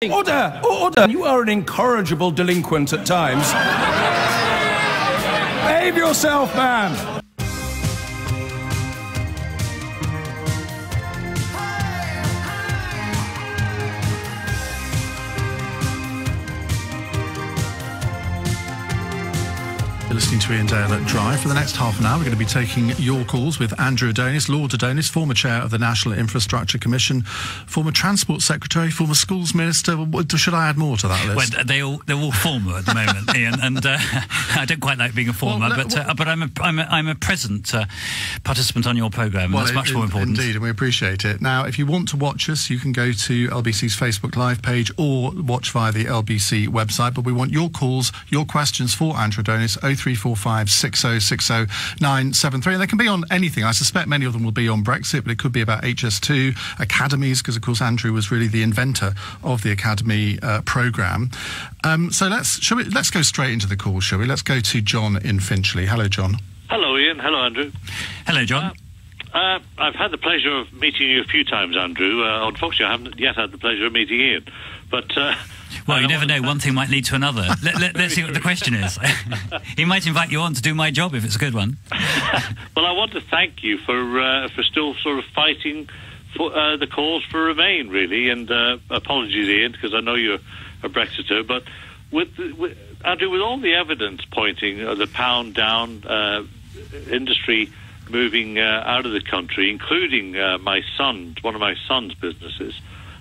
Order! Order! You are an incorrigible delinquent at times. Behave yourself, man! You're listening to Ian Dale at Drive. For the next half an hour, we're going to be taking your calls with Andrew Adonis, Lord Adonis, former chair of the National Infrastructure Commission, former Transport Secretary, former Schools Minister. Should I add more to that list? Well, they're all former at the moment, Ian, and I don't quite like being a former, but I'm a present participant on your programme, and that's much more important. Indeed, and we appreciate it. Now, if you want to watch us, you can go to LBC's Facebook Live page or watch via the LBC website, but we want your calls, your questions for Andrew Adonis, 0345 6060 973. And they can be on anything. I suspect many of them will be on Brexit, but it could be about HS2, academies, because, of course, Andrew was really the inventor of the academy programme. So let's go straight into the call, shall we? Let's go to John in Finchley. Hello, John. Hello, Ian. Hello, Andrew. Hello, John. I've had the pleasure of meeting you a few times, Andrew. Unfortunately, I haven't yet had the pleasure of meeting Ian. But well, you never know. One thing might lead to another. Let's see what the question is. He might invite you on to do my job if it's a good one. Well, I want to thank you for still sort of fighting for the cause for Remain, really. And apologies, Ian, because I know you're a Brexiter. But Andrew, with all the evidence pointing the pound down, industry moving out of the country, including one of my son's businesses,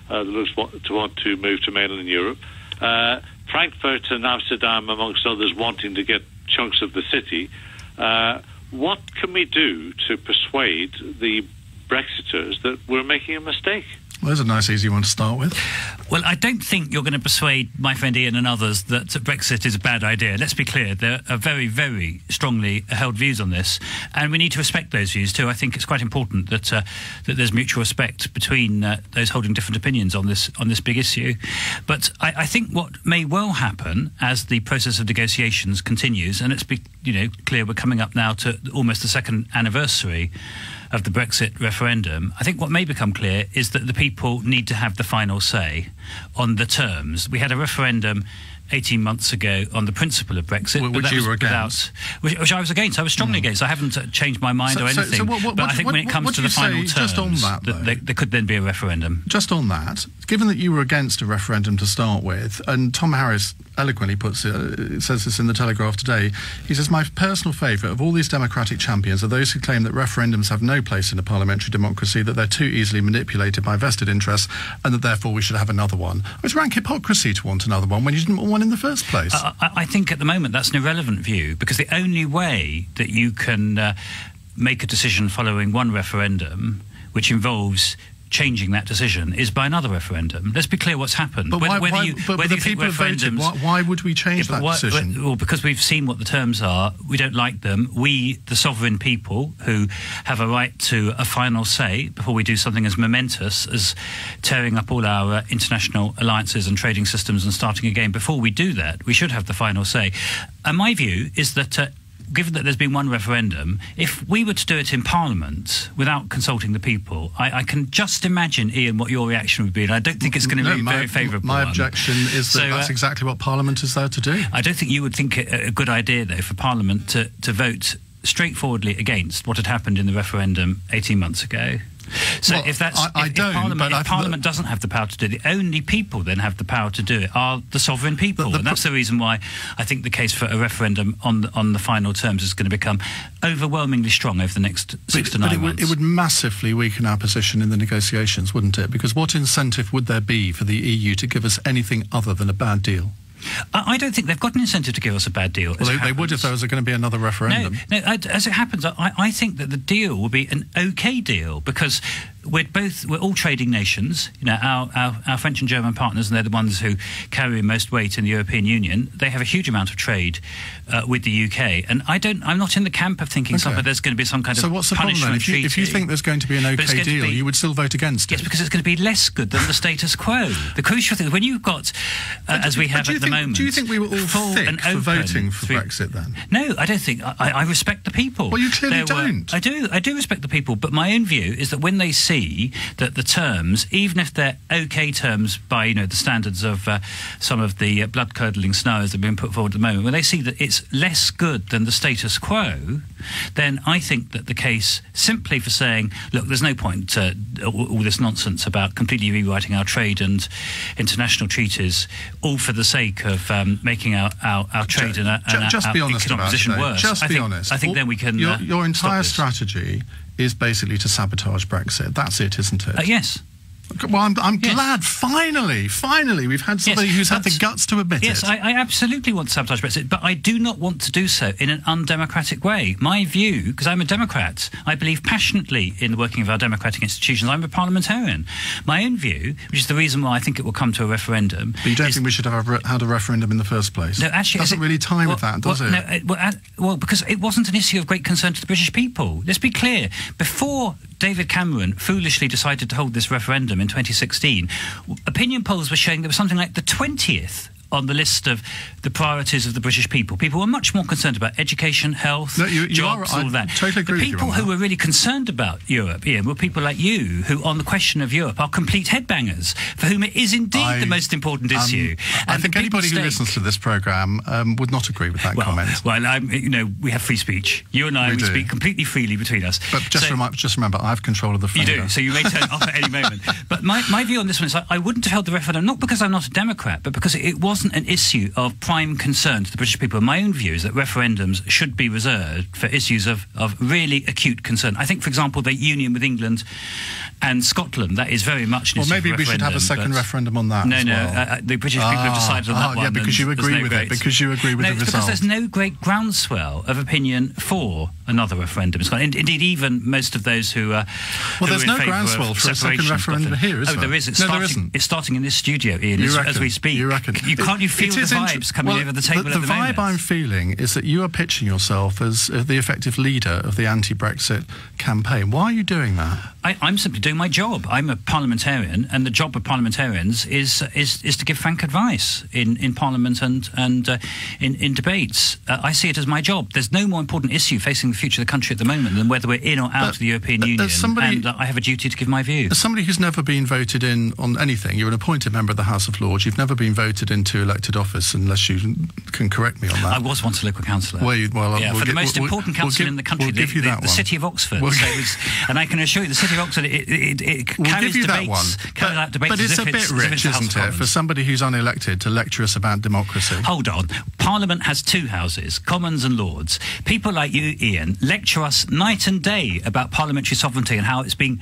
that looks to want to move to mainland Europe. Frankfurt and Amsterdam, amongst others, wanting to get chunks of the city. What can we do to persuade the Brexiters that we're making a mistake? Well, there's a nice, easy one to start with. Well, I don't think you're going to persuade my friend Ian and others that Brexit is a bad idea. Let's be clear. There are very, very strongly held views on this, and we need to respect those views too. I think it's quite important that there's mutual respect between those holding different opinions on this big issue. But I think what may well happen as the process of negotiations continues, and let's be clear, we're coming up now to almost the second anniversary of the Brexit referendum. I think what may become clear is that the people need to have the final say on the terms. We had a referendum 18 months ago on the principle of Brexit, which you were against. Which I was against. I was strongly against. I haven't changed my mind or anything. But I think when it comes to the final terms, just on that, there could then be a referendum. Just on that, given that you were against a referendum to start with, and Tom Harris eloquently says this in the Telegraph today, he says, my personal favourite of all these democratic champions are those who claim that referendums have no place in a parliamentary democracy, that they're too easily manipulated by vested interests, and that therefore we should have another one. It's rank hypocrisy to want another one when you didn't want one in the first place. I think at the moment that's an irrelevant view, because the only way that you can make a decision following one referendum which involves changing that decision is by another referendum. Let's be clear what's happened. But why the people have voted? Why would we change that decision? Well, because we've seen what the terms are. We don't like them. We, the sovereign people, who have a right to a final say before we do something as momentous as tearing up all our international alliances and trading systems and starting again, before we do that, we should have the final say. And my view is that given that there's been one referendum, if we were to do it in Parliament without consulting the people, I can just imagine, Ian, what your reaction would be, and I don't think it's going to be very favourable. My objection is that that's exactly what Parliament is there to do. I don't think you would think it a good idea, though, for Parliament to vote straightforwardly against what had happened in the referendum 18 months ago. So if Parliament doesn't have the power to do it, the only people then have the power to do it are the sovereign people, and that's the reason why I think the case for a referendum on the final terms is going to become overwhelmingly strong over the next 6 to 9 months. It would massively weaken our position in the negotiations, wouldn't it? Because what incentive would there be for the EU to give us anything other than a bad deal? I don't think they've got an incentive to give us a bad deal. Well, they would if there was going to be another referendum. No, as it happens, I think that the deal will be an okay deal, because we're all trading nations. Our French and German partners, and they're the ones who carry most weight in the European Union. They have a huge amount of trade with the UK, and I'm not in the camp of thinking there's going to be some kind of punishment. So what's the problem then? If you think there's going to be an okay deal, you would still vote against it? Yes, because it's going to be less good than the status quo. The crucial thing is when you've got, as we have at the moment, do you think we were all thick for voting for Brexit then? No, I don't think. I respect the people. Well, you clearly don't. I do respect the people, but my own view is that when they see see that the terms, even if they're okay terms by the standards of some of the blood-curdling scenarios that have been put forward at the moment, when they see that it's less good than the status quo, then I think that the case simply for saying, look, there's no point all this nonsense about completely rewriting our trade and international treaties, all for the sake of making our trade and our economic position worse. Just be honest. I think then we can. Your entire strategy is basically to sabotage Brexit. That's it, isn't it? Yes. Well, I'm glad. Finally, we've had somebody who's had the guts to admit it. Yes, I absolutely want to sabotage Brexit, but I do not want to do so in an undemocratic way. My view, because I'm a Democrat, I believe passionately in the working of our democratic institutions. I'm a parliamentarian. My own view, which is the reason why I think it will come to a referendum. But you don't think we should have had a referendum in the first place? No, actually, it doesn't really tie with that, does it? No, because it wasn't an issue of great concern to the British people. Let's be clear. Before David Cameron foolishly decided to hold this referendum in 2016, opinion polls were showing there was something like the 20th on the list of the priorities of the British people. People were much more concerned about education, health, jobs, all of that. Totally agree the people who were really concerned about Europe, Ian, were people like you, who on the question of Europe are complete headbangers, for whom it is indeed the most important issue. I think anybody who listens to this programme would not agree with that comment. Well, we have free speech. You and I, we speak completely freely between us. But just remember, I have control of the finger. You do, so you may turn off at any moment. But my view on this one is I wouldn't have held the referendum, not because I'm not a Democrat, but because it wasn't an issue of prime concern to the British people. My own view is that referendums should be reserved for issues of really acute concern. I think, for example, the union with England and Scotland, that is very much an issue. Well, maybe we should have a second referendum on that. No, the British people have decided on that one. Yeah, because you agree with it. Because you agree with the result. Because there's no great groundswell of opinion for another referendum. Indeed, even most of those who are there's no groundswell for a second referendum here, is there? Oh, there is. There isn't. It's starting in this studio, Ian, as we speak. You reckon? Can't you feel the vibes coming over the table at the moment? The vibe I'm feeling is that you are pitching yourself as the effective leader of the anti-Brexit campaign. Why are you doing that? I'm simply doing my job. I'm a parliamentarian, and the job of parliamentarians is to give frank advice in Parliament and in debates. I see it as my job. There's no more important issue facing the future of the country at the moment than whether we're in or out of the European Union, and I have a duty to give my view. As somebody who's never been voted in on anything, you're an appointed member of the House of Lords, you've never been voted into elected office, unless you can correct me on that. I was once a local councillor. For the most important council in the country, the city of Oxford. And I can assure you, the city of Oxford, it carries out debates. But it's a bit rich, isn't it, for somebody who's unelected to lecture us about democracy? Hold on. Parliament has two houses, Commons and Lords. People like you, Ian, lecture us night and day about parliamentary sovereignty and how it's being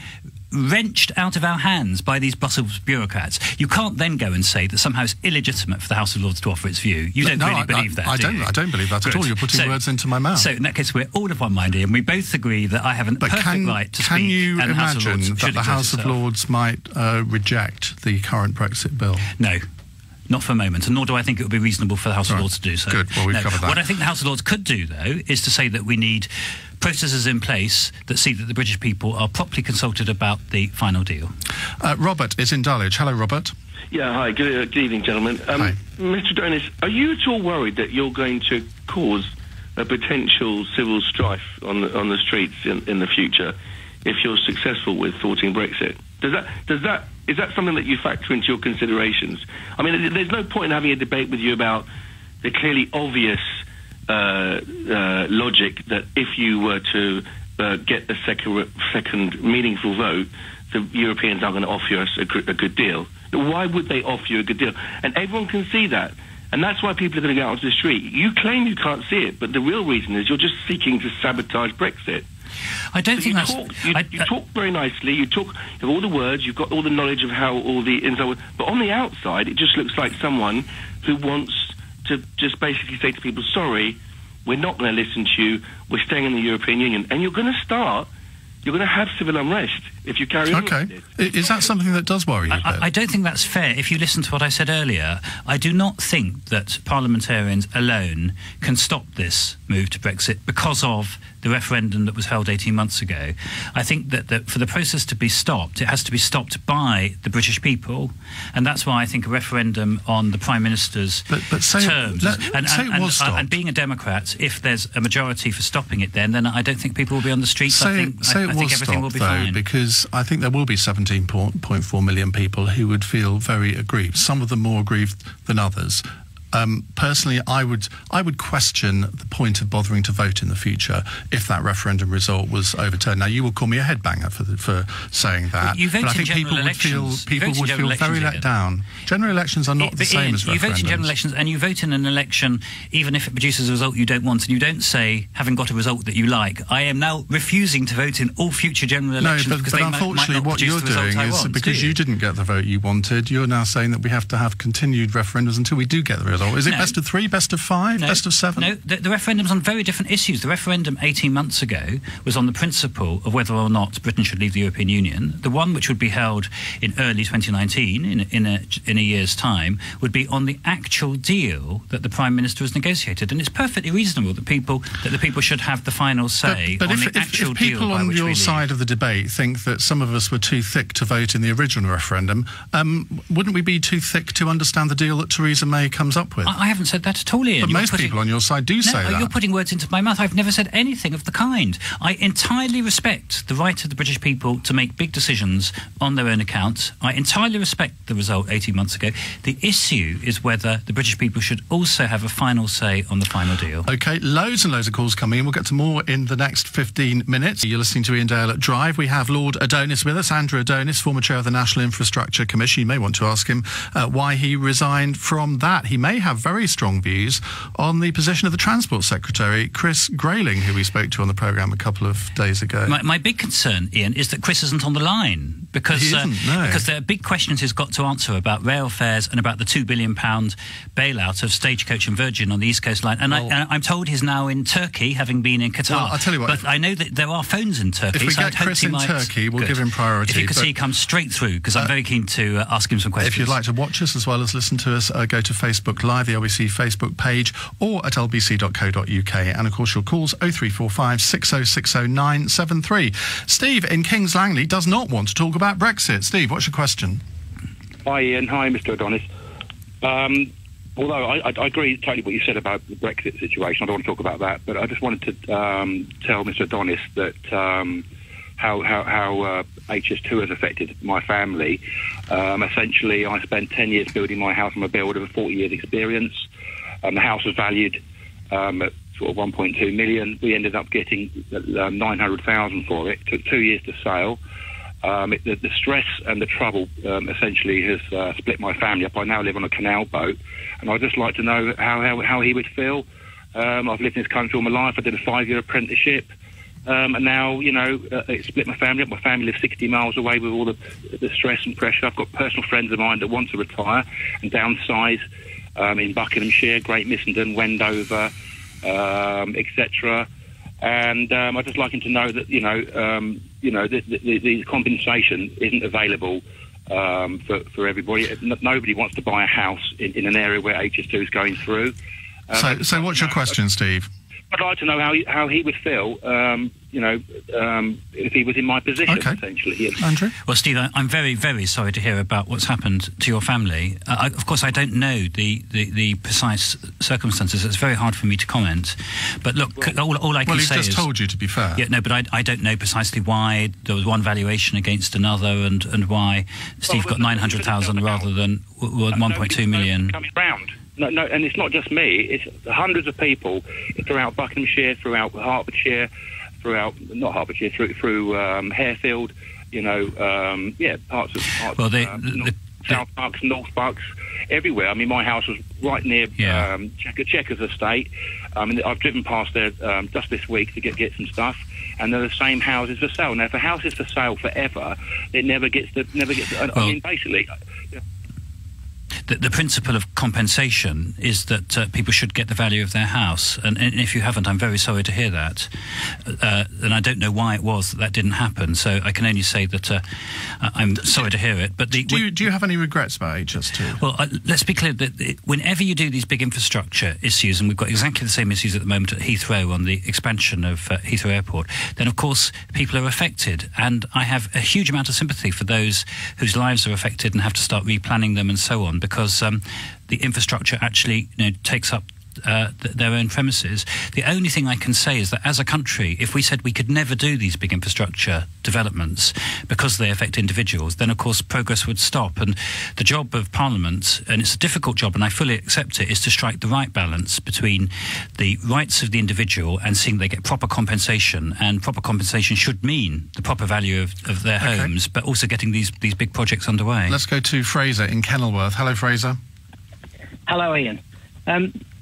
wrenched out of our hands by these Brussels bureaucrats. You can't then go and say that somehow it's illegitimate for the House of Lords to offer its view. You don't really believe that, do you? I don't believe that at all. You're putting words into my mouth. So in that case, we're all of one mind here, and we both agree that I have a perfect right to speak. Can you imagine that the House of Lords might reject the current Brexit bill? No. Not for a moment, and nor do I think it would be reasonable for the House of Lords to do so. Good, well, we've covered that. What I think the House of Lords could do, though, is to say that we need processes in place that see that the British people are properly consulted about the final deal. Robert is in Dulwich. Hello, Robert. Yeah, hi. Good evening, gentlemen. Hi. Mr. Adonis, are you at all worried that you're going to cause a potential civil strife on the streets in the future if you're successful with thwarting Brexit? Is that something that you factor into your considerations? I mean, there's no point in having a debate with you about the clearly obvious logic that if you were to get a second meaningful vote, the Europeans are going to offer us a good deal. Why would they offer you a good deal? And everyone can see that. And that's why people are going to go out onto the street. You claim you can't see it, but the real reason is you're just seeking to sabotage Brexit. I don't think that's... You talk very nicely, you have all the words, you've got all the knowledge of how all the inside works, but on the outside, it just looks like someone who wants to just basically say to people, sorry, we're not going to listen to you, we're staying in the European Union. And you're going to have civil unrest if you carry on like this. Is that something that does worry you? I don't think that's fair. If you listen to what I said earlier, I do not think that parliamentarians alone can stop this move to Brexit because of the referendum that was held 18 months ago. I think that for the process to be stopped, it has to be stopped by the British people, and that's why I think a referendum on the Prime Minister's terms... And being a Democrat, if there's a majority for stopping it, then I don't think people will be on the streets. I think everything will be fine. Because I think there will be 17.4 million people who would feel very aggrieved. Some of them more aggrieved than others. Personally, I would question the point of bothering to vote in the future if that referendum result was overturned. Now, you will call me a headbanger for saying that, but I think people would feel very let down. General elections are not the same as referendums. You vote in general elections, and you vote in an election even if it produces a result you don't want, and you don't say, having got a result that you like, I am now refusing to vote in all future general elections because but they unfortunately, might not what you're doing is because you didn't get the vote you wanted, you're now saying that we have to have continued referendums until we do get the result. Is it best of 3, best of 5, best of 7? No, the referendum's on very different issues. The referendum 18 months ago was on the principle of whether or not Britain should leave the European Union. The one which would be held in early 2019, in a year's time, would be on the actual deal that the Prime Minister has negotiated. And it's perfectly reasonable that the people should have the final say on the actual deal. But if people on your side of the debate think that some of us were too thick to vote in the original referendum, wouldn't we be too thick to understand the deal that Theresa May comes up with? I haven't said that at all, Ian. But most people on your side do say that. You're putting words into my mouth. I've never said anything of the kind. I entirely respect the right of the British people to make big decisions on their own account. I entirely respect the result 18 months ago. The issue is whether the British people should also have a final say on the final deal. OK, loads and loads of calls coming in. We'll get to more in the next 15 minutes. You're listening to Ian Dale at Drive. We have Lord Adonis with us, Andrew Adonis, former chair of the National Infrastructure Commission. You may want to ask him why he resigned from that. He may have very strong views on the position of the Transport Secretary, Chris Grayling, who we spoke to on the programme a couple of days ago. My big concern, Ian, is that Chris isn't on the line because there are big questions he's got to answer about rail fares and about the £2 billion bailout of Stagecoach and Virgin on the East Coast line. And I'm told he's now in Turkey, having been in Qatar. Well, I'll tell you what. But I know that there are phones in Turkey. If we get Chris in Turkey, we'll give him priority. If you could see he comes straight through, because I'm very keen to ask him some questions. If you'd like to watch us as well as listen to us, go to Facebook Live, the LBC Facebook page, or at lbc.co.uk. And of course, your calls 0345 6060 973. Steve in Kings Langley does not want to talk about Brexit. Steve, what's your question? Hi, Ian. Hi, Mr. Adonis. Although I agree totally what you said about the Brexit situation, I don't want to talk about that, but I just wanted to tell Mr. Adonis that how HS2 has affected my family. Essentially, I spent 10 years building my house. I'm a builder with 40 years experience. The house was valued at sort of 1.2 million. We ended up getting 900,000 for it. Took 2 years to sale. The stress and the trouble essentially has split my family up. I now live on a canal boat, and I'd just like to know how he would feel. I've lived in this country all my life. I did a 5-year apprenticeship, and now, it split my family up. My family lives 60 miles away with all the stress and pressure. I've got personal friends of mine that want to retire and downsize in Buckinghamshire, Great Missenden, Wendover, etc. And I'd just like him to know that the compensation isn't available for everybody. Nobody wants to buy a house in an area where HS2 is going through. So what's your question, Steve? I'd like to know how he would feel, if he was in my position, essentially. Andrew? Well, Steve, I'm very, very sorry to hear about what's happened to your family. Of course, I don't know the precise circumstances. It's very hard for me to comment. But look, all I can say is... Well, he's just told you, to be fair. Yeah, no, but I don't know precisely why there was one valuation against another and why Steve got 900,000 rather than 1.2 million. Coming round. No, and it's not just me. It's hundreds of people throughout Buckinghamshire, throughout Hertfordshire, through Harefield. Parts of South Bucks, North Bucks, everywhere. I mean, my house was right near Chequers Estate. I've driven past there just this week to get some stuff, and they're the same houses for sale. Now, if a house is for sale forever, it never gets. I mean, basically. The principle of compensation is that people should get the value of their house, and if you haven't, I'm very sorry to hear that. And I don't know why it was that didn't happen. So I can only say that I'm sorry to hear it. But do you have any regrets about HS2? Well, let's be clear that whenever you do these big infrastructure issues, and we've got exactly the same issues at the moment at Heathrow on the expansion of Heathrow Airport, then of course people are affected, and I have a huge amount of sympathy for those whose lives are affected and have to start replanning them and so on, because the infrastructure actually takes up their own premises. The only thing I can say is that as a country, if we said we could never do these big infrastructure developments because they affect individuals, then of course progress would stop. And the job of Parliament, and it's a difficult job and I fully accept it, is to strike the right balance between the rights of the individual and seeing they get proper compensation. And proper compensation should mean the proper value of their homes, but also getting these big projects underway. Let's go to Fraser in Kenilworth. Hello, Fraser. Hello, Ian.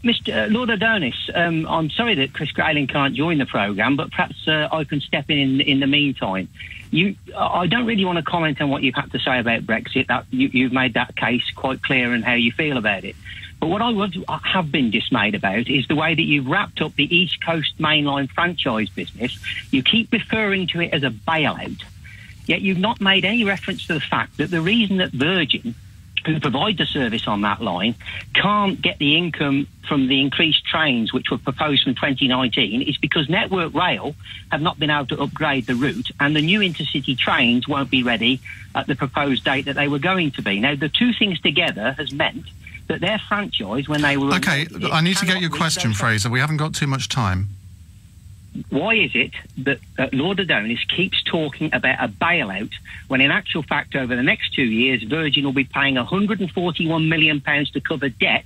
Mr. Lord Adonis, I'm sorry that Chris Grayling can't join the programme, but perhaps I can step in the meantime. I don't really want to comment on what you've had to say about Brexit. You've made that case quite clear in how you feel about it. But what I have been dismayed about is the way that you've wrapped up the East Coast mainline franchise business. You keep referring to it as a bailout, yet you've not made any reference to the fact that the reason that Virgin, who provide the service on that line, can't get the income from the increased trains which were proposed from 2019 is because Network Rail have not been able to upgrade the route, and the new intercity trains won't be ready at the proposed date that they were going to be. Now, the two things together has meant that their franchise, when they were... OK, I need to get your question, Fraser. We haven't got too much time. Why is it that Lord Adonis keeps talking about a bailout when in actual fact over the next 2 years Virgin will be paying £141 million to cover debt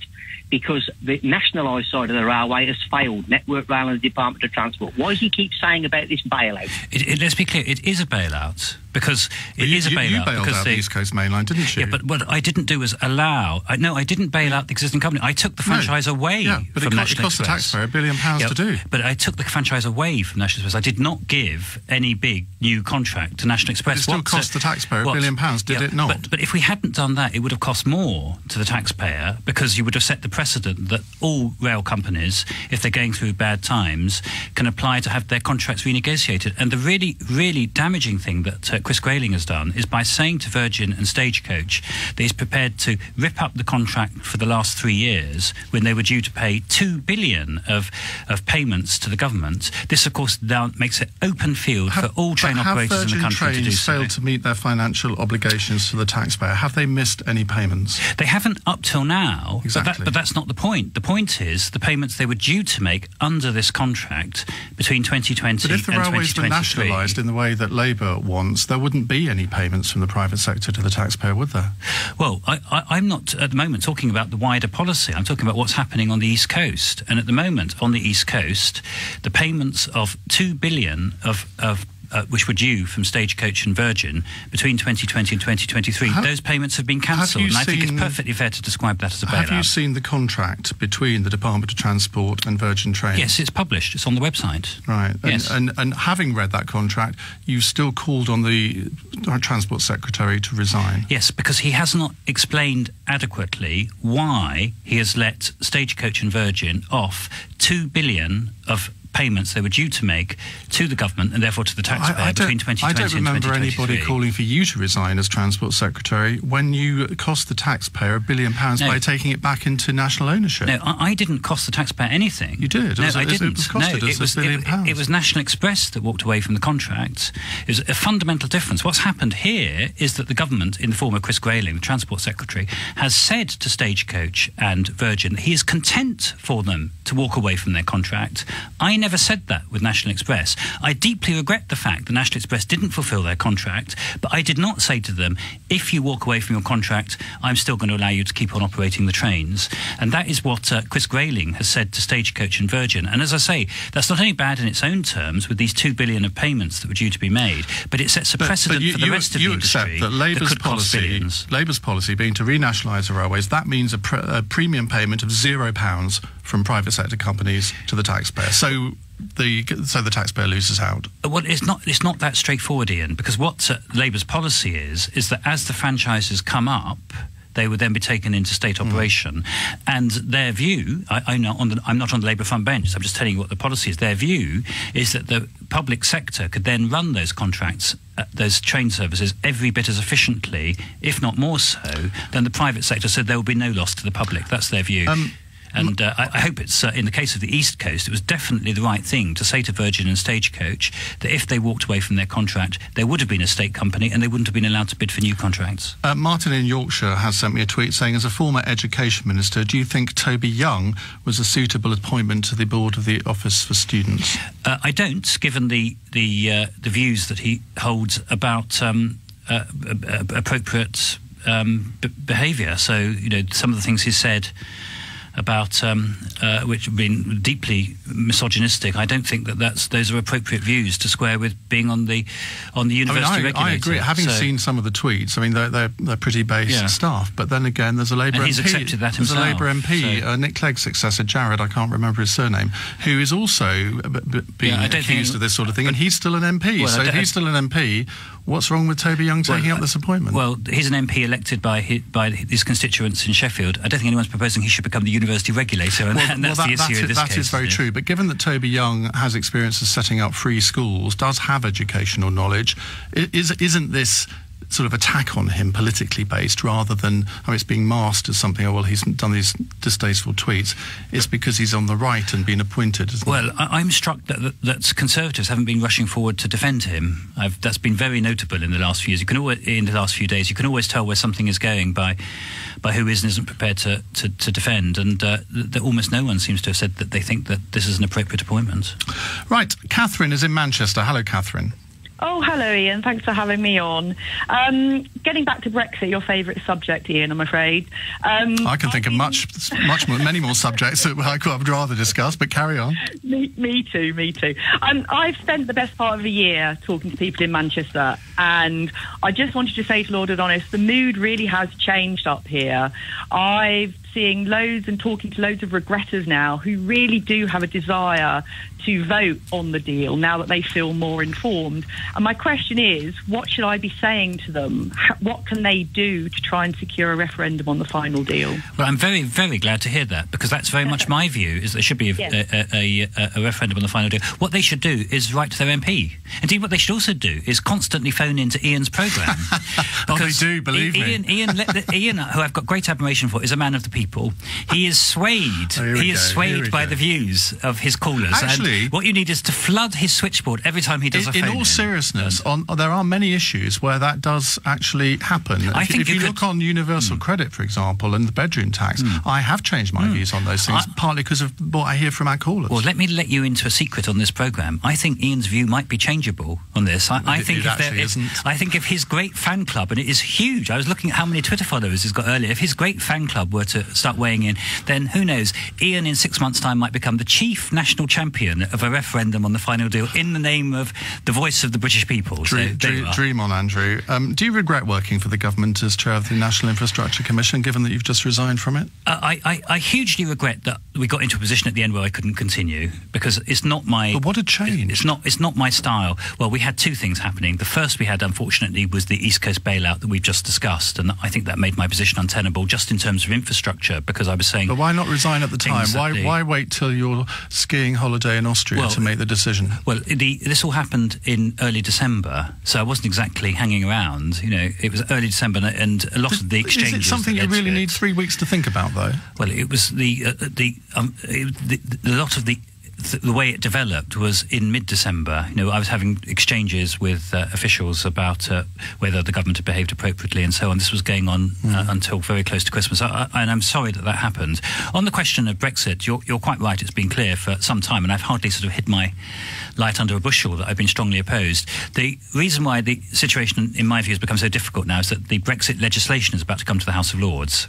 because the nationalised side of the railway has failed, Network Rail and the Department of Transport? Why does he keep saying about this bailout? Let's be clear, it is a bailout. Because it is a bailout. You bailed out the East Coast Main Line, didn't you? Yeah, but what I didn't do was allow... I didn't bail out the existing company. I took the franchise away from National Express. It cost the taxpayer £1 billion to do. But I took the franchise away from National Express. I did not give any big new contract to National Express. It still cost the taxpayer £1 billion, did it not? But if we hadn't done that, it would have cost more to the taxpayer because you would have set the precedent that all rail companies, if they're going through bad times, can apply to have their contracts renegotiated. And the really, really damaging thing that Chris Grayling has done is by saying to Virgin and Stagecoach that he's prepared to rip up the contract for the last 3 years when they were due to pay $2 billion of payments to the government. This, of course, now makes it open field for all train operators in the country to do so. Have Virgin Trains failed to meet their financial obligations to the taxpayer? Have they missed any payments? They haven't up till now. Exactly. But that's not the point. The point is the payments they were due to make under this contract between 2020 and 2023. But if the railways were nationalised in the way that Labour wants, there wouldn't be any payments from the private sector to the taxpayer, would there? Well, I'm not at the moment talking about the wider policy. I'm talking about what's happening on the East Coast. And at the moment, on the East Coast, the payments of $2 billion which were due from Stagecoach and Virgin between 2020 and 2023, those payments have been cancelled. And I think it's perfectly fair to describe that as a bailout. Have you seen the contract between the Department of Transport and Virgin Trains? Yes, it's published. It's on the website. Right. Yes. And having read that contract, you still called on the Transport Secretary to resign? Yes, because he has not explained adequately why he has let Stagecoach and Virgin off $2 billion of payments they were due to make to the government and therefore to the taxpayer between 2020 and 2023. I don't remember anybody calling for you to resign as Transport Secretary when you cost the taxpayer £1 billion by taking it back into national ownership. No, I didn't cost the taxpayer anything. You did? No, I didn't. It was costed us £1 billion. It was National Express that walked away from the contract. It was a fundamental difference. What's happened here is that the government, in the form of Chris Grayling, the Transport Secretary, has said to Stagecoach and Virgin that he is content for them to walk away from their contract. I never said that with National Express. I deeply regret the fact that National Express didn't fulfil their contract, but I did not say to them, if you walk away from your contract, I'm still going to allow you to keep on operating the trains. And that is what Chris Grayling has said to Stagecoach and Virgin. And as I say, that's not only bad in its own terms with these $2 billion of payments that were due to be made, but it sets a precedent for the rest of the industry. You accept that Labour's policy being to renationalise the railways, that means a premium payment of £0 from private sector companies to the taxpayer. So the taxpayer loses out. Well, it's not that straightforward, Ian, because what Labour's policy is that as the franchises come up, they would then be taken into state operation. And their view, I'm not on the Labour front bench, so I'm just telling you what the policy is. Their view is that the public sector could then run those contracts, those train services, every bit as efficiently, if not more so, than the private sector, so there will be no loss to the public. That's their view. And I hope it's, in the case of the East Coast, it was definitely the right thing to say to Virgin and Stagecoach that if they walked away from their contract, there would have been a state company and they wouldn't have been allowed to bid for new contracts. Martin in Yorkshire has sent me a tweet saying, as a former education minister, do you think Toby Young was a suitable appointment to the board of the Office for Students? I don't, given the views that he holds about appropriate behaviour. So, you know, some of the things he said about which have been deeply misogynistic. I don't think that those are appropriate views to square with being on the university regulator. I agree. Having seen some of the tweets, I mean, they're pretty base stuff. But then again, there's a Labour MP. He's accepted that himself. There's a Labour MP, Nick Clegg's successor, Jared, I can't remember his surname, who is also being accused of this sort of thing, and he's still an MP. Well, so if he's still an MP, what's wrong with Toby Young taking up this appointment? Well, he's an MP elected by his constituents in Sheffield. I don't think anyone's proposing he should become the university regulator, and that's the issue in this case. That is very true. But given that Toby Young has experience of setting up free schools, does have educational knowledge, isn't this sort of attack on him politically based rather than, I mean, it's being masked as something, oh, well, he's done these distasteful tweets. It's because he's on the right and been appointed, isn't it? I'm struck that Conservatives haven't been rushing forward to defend him. That's been very notable in the last few years. In the last few days, you can always tell where something is going by who is and isn't prepared to defend, and almost no one seems to have said that they think that this is an appropriate appointment. Right, Catherine is in Manchester. Hello, Catherine. Oh, hello, Ian. Thanks for having me on. Getting back to Brexit, your favourite subject, Ian, I'm afraid. I can think of many more subjects that I would rather discuss, but carry on. Me too. I've spent the best part of a year talking to people in Manchester, and I just wanted to say to Lord Adonis, the mood really has changed up here. I've seeing loads and talking to loads of regretters now who really do have a desire to vote on the deal now that they feel more informed. And my question is, what should I be saying to them? What can they do to try and secure a referendum on the final deal? Well, I'm very, very glad to hear that, because that's very much my view, is there should be a referendum on the final deal. What they should do is write to their MP. Indeed, what they should also do is constantly phone into Ian's programme. Oh, they do, believe me. Ian, who I've got great admiration for, is a man of the people. He is swayed. By the views of his callers. Actually, and what you need is to flood his switchboard every time he does a phone-in. In all seriousness, there are many issues where that does actually happen. If you look on universal credit, for example, and the bedroom tax, I have changed my views on those things, partly because of what I hear from our callers. Well, let me let you into a secret on this programme. I think Ian's view might be changeable on this. I think if his great fan club, and it is huge, I was looking at how many Twitter followers he's got earlier, if his great fan club were to start weighing in, then who knows, Ian in 6 months' time might become the chief national champion of a referendum on the final deal in the name of the voice of the British people. Dream on, Andrew. Do you regret working for the government as chair of the National Infrastructure Commission, given that you've just resigned from it? I hugely regret that we got into a position at the end where I couldn't continue, because it's not my... But what a change. It's not my style. Well, we had two things happening. The first we had, unfortunately, was the East Coast bailout that we've just discussed, and I think that made my position untenable just in terms of infrastructure, because I was saying... But why not resign at the time? Why wait till your skiing holiday in Austria to make the decision? Well, this all happened in early December, so I wasn't exactly hanging around. You know, it was early December, and a lot of the exchanges... Is it something you really need 3 weeks to think about, though? Well, it was the way it developed was in mid-December. You know, I was having exchanges with officials about whether the government had behaved appropriately and so on. This was going on until very close to Christmas, and I'm sorry that happened. On the question of Brexit, you're quite right. It's been clear for some time, and I've hardly sort of hid my light under a bushel that I've been strongly opposed. The reason why the situation, in my view, has become so difficult now is that the Brexit legislation is about to come to the House of Lords,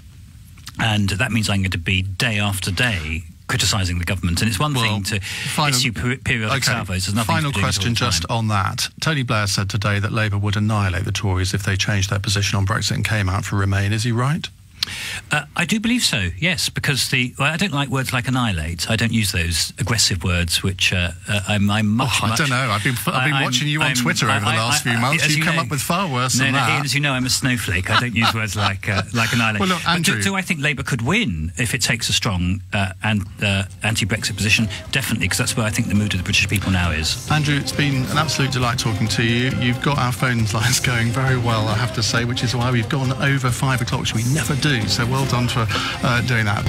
and that means I'm going to be day after day criticising the government, and it's one thing to issue periodic salvos. There's nothing final question just on that. Tony Blair said today that Labour would annihilate the Tories if they changed their position on Brexit and came out for Remain. Is he right? I do believe so, yes, because I don't like words like annihilate. I don't use those aggressive words, which I'm much... I don't know. I've been watching you on Twitter over the last few months. You've come up with far worse than that. Ian, as you know, I'm a snowflake. I don't use words like annihilate. Well, look, Andrew, but do I think Labour could win if it takes a strong anti-Brexit position? Definitely, because that's where I think the mood of the British people now is. Andrew, it's been an absolute delight talking to you. You've got our phone lines going very well, I have to say, which is why we've gone over 5 o'clock, which we never do. So well done for doing that.